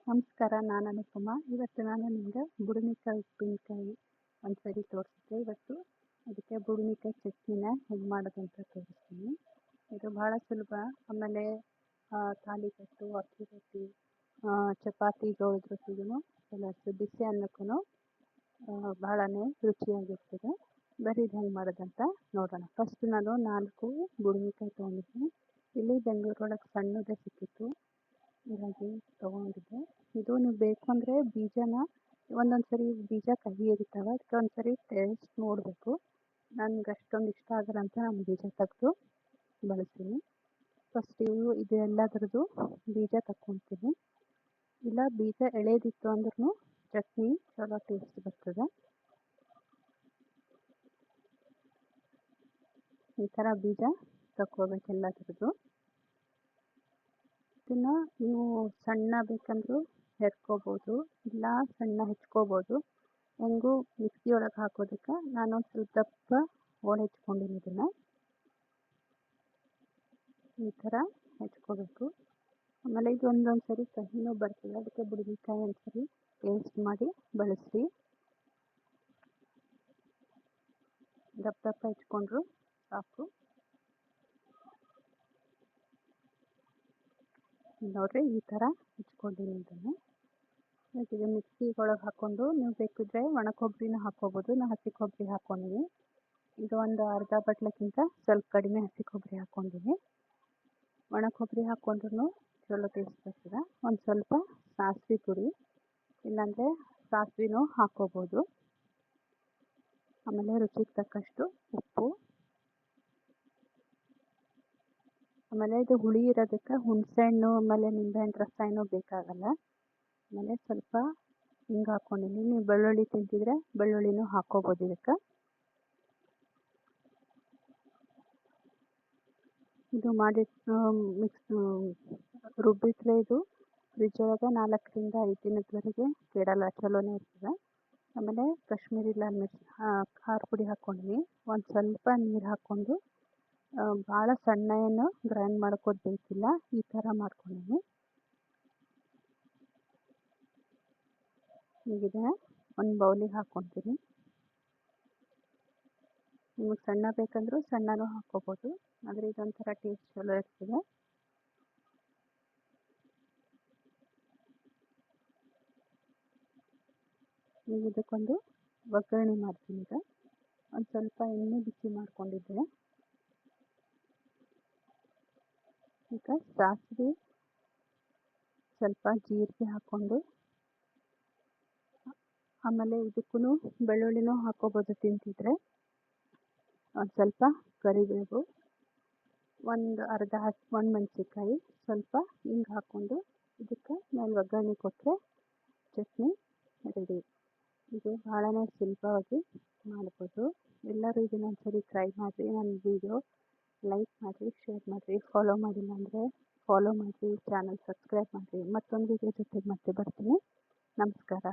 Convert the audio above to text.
ನಮಸ್ಕಾರ, ನಾನು ಅನುಪಮ. ಇವತ್ತು ನಾನು ನಿಮಗೆ ಬುಡುಮಿಕಾಯಿ ಉಪ್ಪಿನಕಾಯಿ ಒಂದ್ಸರಿ ತೋರಿಸಿದ್ದೆ. ಇವತ್ತು ಅದಕ್ಕೆ ಬುಡುಮಿಕಾಯಿ ಚಟ್ನಿನ ಹೇಗೆ ಮಾಡೋದಂತ ತೋರಿಸ್ತೀನಿ. ಇದು ಬಹಳ ಸುಲಭ. ಆಮೇಲೆ ತಾಲಿಪಟ್ಟು, ಅಕ್ಕಿ ರೊಟ್ಟಿ, ಚಪಾತಿ, ಜೋಳದ ರೊಟ್ಟಿಗೂ ಎಲ್ಲದಕ್ಕೂ ಬಿಸಿ ಅನ್ನಕ್ಕೂ ಬಹಳನೇ ರುಚಿಯಾಗಿರ್ತದೆ. ಬರೀ ಇದು ಹೆಂಗೆ ಮಾಡೋದಂತ ನೋಡೋಣ. ಫಸ್ಟ್ ನಾನು 4 ಬುಡುಮಿಕಾಯಿ ತೊಗೊಂಡಿದ್ದೀನಿ. ಇಲ್ಲಿ ಬೆಂಗಳೂರೊಳಗೆ ಸಣ್ಣದೇ ಸಿಕ್ಕಿತ್ತು, ಹೀಗಾಗಿ ತೊಗೊಂಡಿದ್ದೆ. ಇದು ನೀವು ಬೇಕು ಅಂದರೆ ಬೀಜನ ಒಂದೊಂದು ಸರಿ ಬೀಜ ಕಹಿ ಇರ್ತಾವೆ, ಅದಕ್ಕೆ ಒಂದು ಸರಿ ಟೇಸ್ಟ್ ನೋಡಬೇಕು. ನನಗೆ ಅಷ್ಟೊಂದು ಇಷ್ಟ ಆಗಲ್ಲ ಅಂತ ನಾನು ಬೀಜ ತೆಗೆದು ಬಳಸ್ತೀನಿ. ಫಸ್ಟ್ ಇದು ಎಲ್ಲದರದ್ದು ಬೀಜ ತಗೊತೀನಿ. ಇಲ್ಲ ಬೀಜ ಎಳೆದಿತ್ತು ಅಂದ್ರೂ ಚಟ್ನಿ ಚಲೋ ಟೇಸ್ಟ್ ಬರ್ತದೆ. ಈ ಥರ ಬೀಜ ತಗೋಬೇಕು ಎಲ್ಲದರದ್ದು. ಇದನ್ನು ನೀವು ಸಣ್ಣ ಬೇಕಂದ್ರೂ ಹೆರ್ಕೋಬೋದು, ಇಲ್ಲ ಸಣ್ಣ ಹೆಚ್ಕೋಬೋದು. ಹೆಂಗೂ ಮಿಕ್ಸಿ ಒಳಗೆ ಹಾಕೋದಕ್ಕೆ ನಾನು ಸ್ವಲ್ಪ ದಪ್ಪ ಹೆಚ್ಕೊಂಡಿನಿ. ಇದನ್ನು ಈ ಥರ ಹೆಚ್ಕೋಬೇಕು. ಆಮೇಲೆ ಇದು ಒಂದೊಂದು ಸರಿ ಕಹಿನೂ ಬರ್ತದೆ, ಅದಕ್ಕೆ ಬುಡುಮಿಕಾಯಿ ಒಂದ್ಸರಿ ಪೇಸ್ಟ್ ಮಾಡಿ ಬಳಸಿ. ದಪ್ಪ ಹೆಚ್ಕೊಂಡ್ರು ಸಾಕು. ನೋಡ್ರಿ, ಈ ಥರ ಹೆಚ್ಕೊಂಡಿನಿ. ಇದನ್ನು ಇದು ಮಿಕ್ಸಿ ಒಳಗೆ ಹಾಕ್ಕೊಂಡು ನೀವು ಬೇಕಿದ್ರೆ ಒಣ ಕೊಬ್ಬರಿನ ಹಾಕ್ಕೋಬೋದು. ನಾನು ಹಸಿ ಕೊಬ್ಬರಿ ಹಾಕ್ಕೊಂಡಿನಿ. ಇದು ಒಂದು ಅರ್ಧ ಬಟ್ಲಕ್ಕಿಂತ ಸ್ವಲ್ಪ ಕಡಿಮೆ ಹಸಿ ಕೊಬ್ಬರಿ ಹಾಕ್ಕೊಂಡಿನಿ. ಒಣ ಕೊಬ್ಬರಿ ಹಾಕ್ಕೊಂಡ್ರೂ ಚಲೋ ಟೇಸ್ಟ್ ಬರ್ತದೆ. ಒಂದು ಸ್ವಲ್ಪ ಸಾಸಿವೆ ಪುಡಿ, ಇಲ್ಲಾಂದರೆ ಸಾಸಿವೆನೂ ಹಾಕ್ಕೋಬೋದು. ಆಮೇಲೆ ರುಚಿಗೆ ತಕ್ಕಷ್ಟು ಉಪ್ಪು. ಆಮೇಲೆ ಇದು ಹುಳಿ ಇರೋದಕ್ಕೆ ಹುಣಸೆಹಣ್ಣು ಆಮೇಲೆ ನಿಂಬೆಹಣ್ಣು ರಸ ಏನೂ ಬೇಕಾಗಲ್ಲ. ಆಮೇಲೆ ಸ್ವಲ್ಪ ಹಿಂಗೆ ಹಾಕ್ಕೊಂಡಿನಿ. ನೀವು ಬೆಳ್ಳುಳ್ಳಿ ತಿಂತಿದ್ರೆ ಬೆಳ್ಳುಳ್ಳಿನೂ ಹಾಕ್ಕೋಬೋದು ಇದಕ್ಕೆ. ಇದು ಮಾಡಿ ರುಬ್ಬಿಟ್ರೆ ಇದು ಫ್ರಿಜ್ ಒಳಗೆ 4ರಿಂದ 5 ದಿನದವರೆಗೆ ಕೆಡಲ್ಲ, ಚಲೋನೇ ಇರ್ತದೆ. ಆಮೇಲೆ ಕಾಶ್ಮೀರಿ ಲಾಲ್ ಮಿರ್ಚ್ ಖಾರ ಪುಡಿ ಹಾಕ್ಕೊಂಡಿನಿ. ಒಂದು ಸ್ವಲ್ಪ ನೀರು ಹಾಕ್ಕೊಂಡು ಭಾಳ ಸಣ್ಣ ಏನು ಗ್ರೈಂಡ್ ಮಾಡ್ಕೋದು ಬೇಕಿಲ್ಲ, ಈ ಥರ ಮಾಡ್ಕೊಂಡಿನಿ. ಈಗಿದೆ ಒಂದು ಬೌಲಿಗೆ ಹಾಕ್ಕೊತೀನಿ. ನಿಮಗೆ ಸಣ್ಣ ಬೇಕಂದ್ರೂ ಸಣ್ಣನೂ ಹಾಕ್ಕೋಬೋದು, ಆದರೆ ಇದೊಂಥರ ಟೇಸ್ಟ್ ಚಲೋ ಇರ್ತದೆ. ಈಗ ಇದಕ್ಕೊಂದು ಒಗ್ಗರಣೆ ಮಾಡ್ತೀನಿ. ಈಗ ಒಂದು ಸ್ವಲ್ಪ ಎಣ್ಣೆ ಬಿಸಿ ಮಾಡ್ಕೊಂಡಿದ್ದೆ. ಈಗ ಸಾಸಿವೆ, ಸ್ವಲ್ಪ ಜೀರಿಗೆ ಹಾಕ್ಕೊಂಡು, ಆಮೇಲೆ ಇದಕ್ಕೂ ಬೆಳ್ಳುಳ್ಳಿನೂ ಹಾಕ್ಕೋಬೋದು ತಿಂತಿದ್ರೆ. ಒಂದು ಸ್ವಲ್ಪ ಕರಿಬೇವು, ಒಂದು ಅರ್ಧ ಒಣಮೆಣ್ಸಿನ್ಕಾಯಿ, ಸ್ವಲ್ಪ ಹಿಂಗೆ ಹಾಕ್ಕೊಂಡು ಇದಕ್ಕೆ ಮೇಲೆ ಒಗ್ಗರಣೆ ಕೊಟ್ಟರೆ ಚಟ್ನಿ ರೆಡಿ. ಇದು ಭಾಳನೇ ಸುಲಭವಾಗಿ ಮಾಡ್ಬೋದು. ಎಲ್ಲರೂ ಇದನ್ನು ಒಂದ್ಸರಿ ಟ್ರೈ ಮಾಡಿರಿ. ನನ್ನ ವಿಡಿಯೋ ಲೈಕ್ ಮಾಡಿರಿ, ಶೇರ್ ಮಾಡಿರಿ. ಫಾಲೋ ಮಾಡಿಲ್ಲ ಅಂದರೆ ಫಾಲೋ ಮಾಡಿರಿ, ಚಾನಲ್ ಸಬ್ಸ್ಕ್ರೈಬ್ ಮಾಡಿರಿ. ಮತ್ತೊಂದು ವಿಡಿಯೋ ಜೊತೆಗೆ ಮತ್ತೆ ಬರ್ತೀನಿ. ನಮಸ್ಕಾರ.